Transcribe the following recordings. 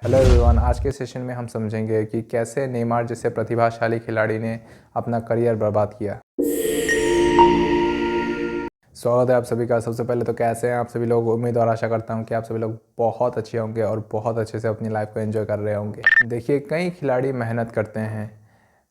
Hello everyone, आज के session में हम समझेंगे कि कैसे नेमार जैसे प्रतिभाशाली खिलाड़ी ने अपना करियर बर्बाद किया। स्वागत है आप सभी का। सबसे पहले तो कैसे हैं आप सभी लोग। उम्मीद और आशा करता हूं कि आप सभी लोग बहुत अच्छे होंगे और बहुत अच्छे से अपनी लाइफ को एंजॉय कर रहे होंगे। देखिए, कई खिलाड़ी मेहनत करते हैं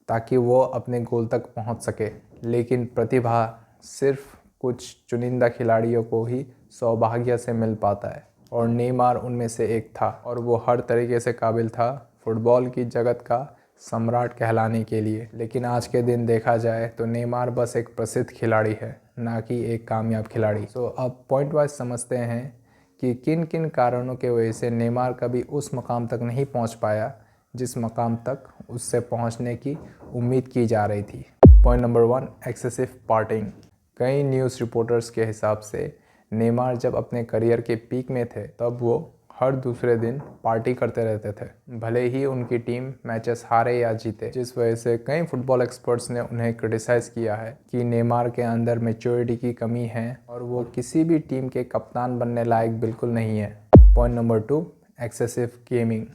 ताकि वो अपने गोल तक पहुंच सके, लेकिन प्रतिभा सिर्फ कुछ चुनिंदा खिलाड़ियों को ही सौभाग्य से मिल पाता है और नेमार उनमें से एक था और वो हर तरीके से काबिल था फुटबॉल की जगत का सम्राट कहलाने के लिए। लेकिन आज के दिन देखा जाए तो नेमार बस एक प्रसिद्ध खिलाड़ी है, ना कि एक कामयाब खिलाड़ी। तो अब पॉइंट वाइज समझते हैं कि किन किन कारणों के वजह से नेमार कभी उस मकाम तक नहीं पहुंच पाया जिस मकाम तक उससे पहुंचने की उम्मीद की जा रही थी। Point number 1, excessive partying. कई न्यूज़ रिपोर्टर्स के हिसाब से नेमार जब अपने करियर के पीक में थे तब वो हर दूसरे दिन पार्टी करते रहते थे, भले ही उनकी टीम मैचेस हारे या जीते। जिस वजह से कई फुटबॉल एक्सपर्ट्स ने उन्हें क्रिटिसाइज़ किया है कि नेमार के अंदर मैच्योरिटी की कमी है और वो किसी भी टीम के कप्तान बनने लायक बिल्कुल नहीं है। Point number 2, excessive gaming.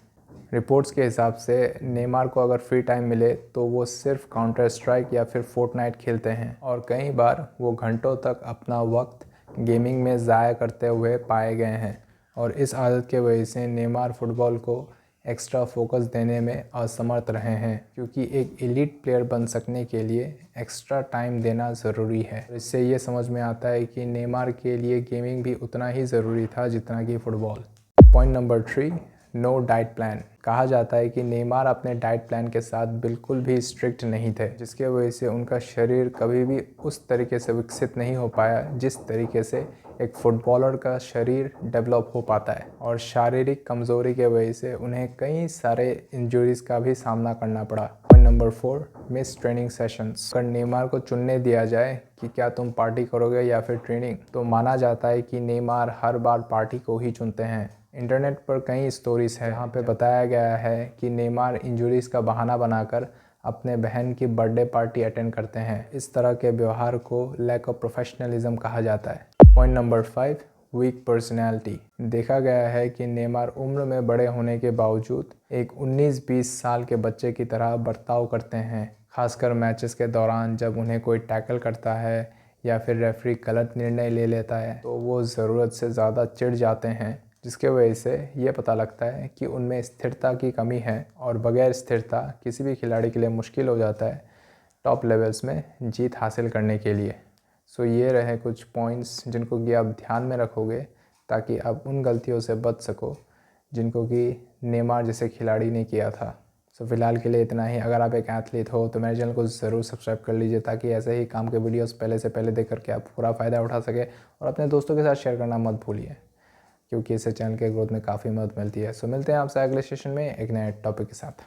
Reports के हिसाब से नेमार को अगर फ्री टाइम मिले तो वो सिर्फ काउंटर स्ट्राइक या फिर फोर्टनाइट खेलते हैं और कई बार वो घंटों तक अपना वक्त गेमिंग में ज़ाया करते हुए पाए गए हैं। और इस आदत के वजह से नेमार फुटबॉल को एक्स्ट्रा फोकस देने में असमर्थ रहे हैं, क्योंकि एक एलीट प्लेयर बन सकने के लिए एक्स्ट्रा टाइम देना ज़रूरी है। इससे ये समझ में आता है कि नेमार के लिए गेमिंग भी उतना ही ज़रूरी था जितना कि football. Point number 3, no diet plan. कहा जाता है कि नेमार अपने डाइट प्लान के साथ बिल्कुल भी स्ट्रिक्ट नहीं थे, जिसके वजह से उनका शरीर कभी भी उस तरीके से विकसित नहीं हो पाया जिस तरीके से एक फुटबॉलर का शरीर डेवलप हो पाता है। और शारीरिक कमज़ोरी के वजह से उन्हें कई सारे इंजरीज़ का भी सामना करना पड़ा। Point number 4, miss training sessions. अगर नेमार को चुनने दिया जाए कि क्या तुम पार्टी करोगे या फिर ट्रेनिंग, तो माना जाता है कि नेमार हर बार पार्टी को ही चुनते हैं। इंटरनेट पर कई स्टोरीज है जहाँ पे बताया गया है कि नेमार इंजरीज का बहाना बनाकर अपने बहन की बर्थडे पार्टी अटेंड करते हैं। इस तरह के व्यवहार को लैक ऑफ प्रोफेशनलिज्म कहा जाता है। Point number 5, weak personality. देखा गया है कि नेमार उम्र में बड़े होने के बावजूद एक 19-20 साल के बच्चे की तरह बर्ताव करते हैं, खासकर मैचेस के दौरान जब उन्हें कोई टैकल करता है या फिर रेफरी गलत निर्णय ले लेता है तो वो ज़रूरत से ज़्यादा चिढ़ जाते हैं, जिसके वजह से ये पता लगता है कि उनमें स्थिरता की कमी है और बगैर स्थिरता किसी भी खिलाड़ी के लिए मुश्किल हो जाता है टॉप लेवल्स में जीत हासिल करने के लिए। सो ये रहे कुछ पॉइंट्स जिनको कि आप ध्यान में रखोगे ताकि आप उन गलतियों से बच सको जिनको कि नेमार जैसे खिलाड़ी ने किया था। सो फिलहाल के लिए इतना ही। अगर आप एक एथलीट हो तो मेरे चैनल को ज़रूर सब्सक्राइब कर लीजिए ताकि ऐसे ही काम के वीडियोस पहले से पहले देख करके आप पूरा फ़ायदा उठा सके और अपने दोस्तों के साथ शेयर करना मत भूलिए, क्योंकि इससे चैनल के ग्रोथ में काफ़ी मदद मिलती है। सो मिलते हैं आपसे अगले सेशन में एक नए टॉपिक के साथ।